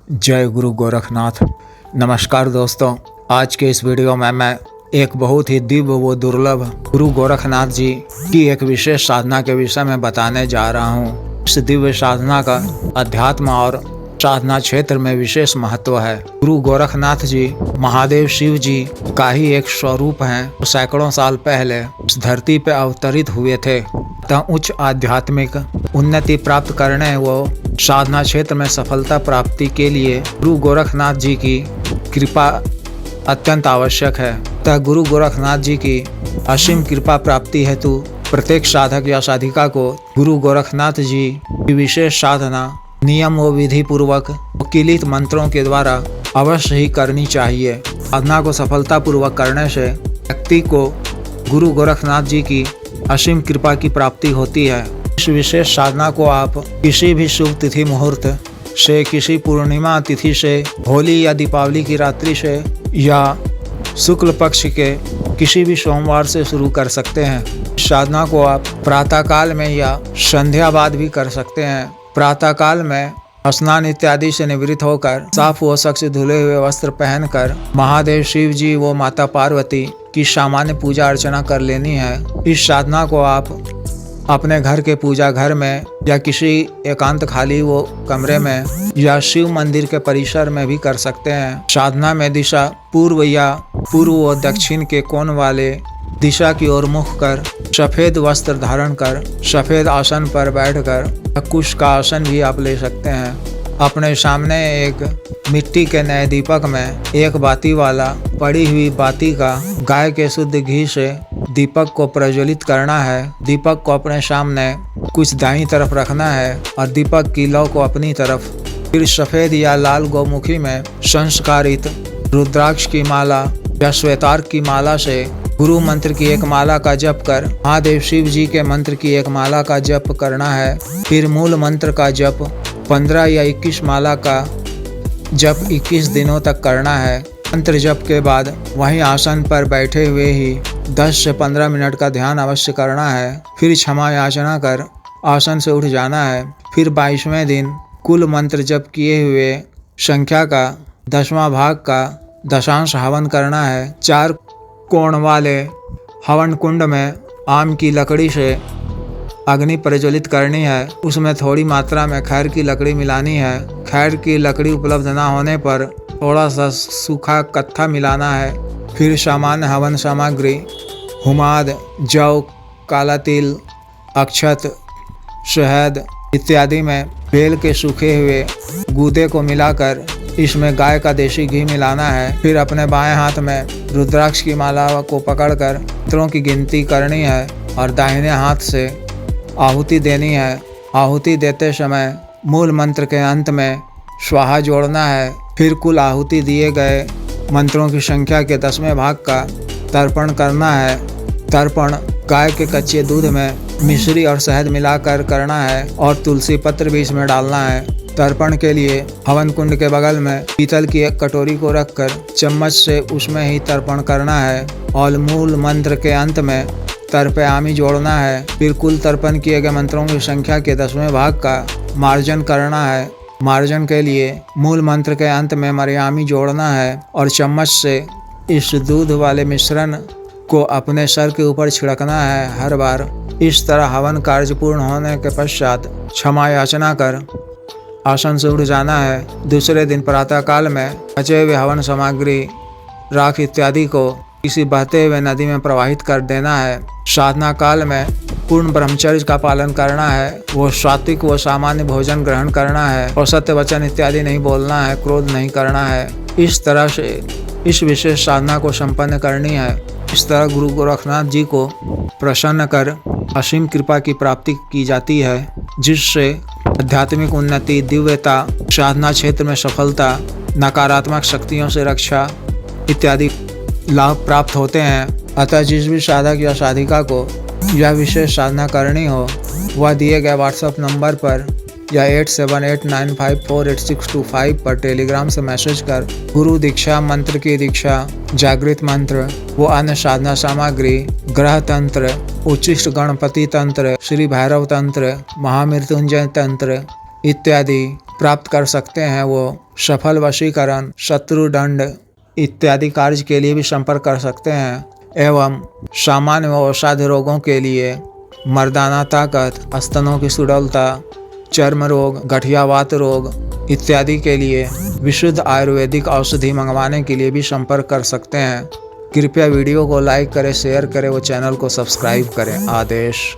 जय गुरु गोरखनाथ। नमस्कार दोस्तों, आज के इस वीडियो में मैं एक बहुत ही दिव्य व दुर्लभ गुरु गोरखनाथ जी की एक विशेष साधना के विषय में बताने जा रहा हूँ। इस दिव्य साधना का अध्यात्म और साधना क्षेत्र में विशेष महत्व है। गुरु गोरखनाथ जी महादेव शिव जी का ही एक स्वरूप हैं। सैकड़ों साल पहले इस धरती पर अवतरित हुए थे। उच्च आध्यात्मिक उन्नति प्राप्त करने व साधना क्षेत्र में सफलता प्राप्ति के लिए गुरु गोरखनाथ जी की कृपा अत्यंत आवश्यक है। गुरु गोरखनाथ जी की असीम कृपा प्राप्ति हेतु प्रत्येक साधक या साधिका को गुरु गोरखनाथ जी की विशेष साधना नियम व विधि पूर्वक किलित मंत्रों के द्वारा अवश्य ही करनी चाहिए। साधना को सफलता पूर्वक करने से व्यक्ति को गुरु गोरखनाथ जी की असीम कृपा की प्राप्ति होती है। इस विशेष साधना को आप किसी भी शुभ तिथि मुहूर्त से, किसी पूर्णिमा तिथि से, होली या दीपावली की रात्रि से या शुक्ल पक्ष के किसी भी सोमवार से शुरू कर सकते हैं। इस साधना को आप प्रातःकाल में या संध्या बाद भी कर सकते हैं। प्रातःकाल में स्नान इत्यादि से निवृत्त होकर साफ व स्वच्छ धुले हुए वस्त्र पहनकर महादेव शिव जी व माता पार्वती की सामान्य पूजा अर्चना कर लेनी है। इस साधना को आप अपने घर के पूजा घर में या किसी एकांत खाली वो कमरे में या शिव मंदिर के परिसर में भी कर सकते हैं। साधना में दिशा पूर्व या पूर्व व दक्षिण के कोण वाले दिशा की ओर मुख कर, सफेद वस्त्र धारण कर, सफेद आसन पर बैठकर, कुश का आसन भी आप ले सकते हैं। अपने सामने एक मिट्टी के नए दीपक में एक बाती वाला पड़ी हुई बाती का गाय के शुद्ध घी से दीपक को प्रज्वलित करना है। दीपक को अपने सामने कुछ दाईं तरफ रखना है और दीपक की लौ को अपनी तरफ। फिर सफेद या लाल गौमुखी में संस्कारित रुद्राक्ष की माला या श्वेतार्क की माला से गुरु मंत्र की एक माला का जप कर महादेव शिव जी के मंत्र की एक माला का जप करना है। फिर मूल मंत्र का जप 15 या 21 माला का जप 21 दिनों तक करना है। मंत्र जप के बाद वहीं आसन पर बैठे हुए ही 10 से 15 मिनट का ध्यान अवश्य करना है। फिर क्षमा याचना कर आसन से उठ जाना है। फिर 22वें दिन कुल मंत्र जप किए हुए संख्या का 10वां भाग का दशांश हवन करना है। 4 कोण वाले हवन कुंड में आम की लकड़ी से अग्नि प्रज्वलित करनी है। उसमें थोड़ी मात्रा में खैर की लकड़ी मिलानी है। खैर की लकड़ी उपलब्ध न होने पर थोड़ा सा सूखा कत्था मिलाना है। फिर सामान्य हवन सामग्री हुमाद, जौ, काला तिल, अक्षत, शहद इत्यादि में बेल के सूखे हुए गूदे को मिलाकर इसमें गाय का देसी घी मिलाना है। फिर अपने बाएं हाथ में रुद्राक्ष की माला को पकड़कर मंत्रों की गिनती करनी है और दाहिने हाथ से आहुति देनी है। आहुति देते समय मूल मंत्र के अंत में स्वाहा जोड़ना है। फिर कुल आहुति दिए गए मंत्रों की संख्या के 10वें भाग का तर्पण करना है। तर्पण गाय के कच्चे दूध में मिश्री और शहद मिलाकर करना है और तुलसी पत्र भी इसमें डालना है। तर्पण के लिए हवन कुंड के बगल में पीतल की एक कटोरी को रखकर चम्मच से उसमें ही तर्पण करना है और मूल मंत्र के अंत में तर्पयामी जोड़ना है। फिर कुल तर्पण किए गए मंत्रों की संख्या के 10वें भाग का मार्जन करना है। मार्जन के लिए मूल मंत्र के अंत में मर्यामी जोड़ना है और चम्मच से इस दूध वाले मिश्रण को अपने सर के ऊपर छिड़कना है हर बार। इस तरह हवन कार्य पूर्ण होने के पश्चात क्षमा याचना कर आसन से उठ जाना है। दूसरे दिन प्रातःकाल में बचे हुए हवन सामग्री, राख इत्यादि को किसी बहते हुए नदी में प्रवाहित कर देना है। साधना काल में पूर्ण ब्रह्मचर्य का पालन करना है। वो सात्विक व सामान्य भोजन ग्रहण करना है और सत्य वचन इत्यादि नहीं बोलना है, क्रोध नहीं करना है। इस तरह से इस विशेष साधना को संपन्न करनी है। इस तरह गुरु गोरखनाथ जी को प्रसन्न कर असीम कृपा की प्राप्ति की जाती है, जिससे आध्यात्मिक उन्नति, दिव्यता, साधना क्षेत्र में सफलता, नकारात्मक शक्तियों से रक्षा इत्यादि लाभ प्राप्त होते हैं। अतः जिस भी साधक या साधिका को यह विशेष साधना करनी हो वह दिए गए व्हाट्सएप नंबर पर या 8789548625 पर टेलीग्राम से मैसेज कर गुरु दीक्षा, मंत्र की दीक्षा, जागृत मंत्र व अन्य साधना सामग्री, ग्रह तंत्र, उच्चिष्ट गणपति तंत्र, श्री भैरव तंत्र, महामृत्युंजय तंत्र इत्यादि प्राप्त कर सकते हैं वो सफल वशीकरण, शत्रुदंड इत्यादि कार्य के लिए भी संपर्क कर सकते हैं। एवं सामान्य व असाध्य रोगों के लिए मर्दाना ताकत, स्तनों की सुडौलता, चर्म रोग, गठियावात रोग इत्यादि के लिए विशुद्ध आयुर्वेदिक औषधि मंगवाने के लिए भी संपर्क कर सकते हैं। कृपया वीडियो को लाइक करें, शेयर करें व चैनल को सब्सक्राइब करें। आदेश।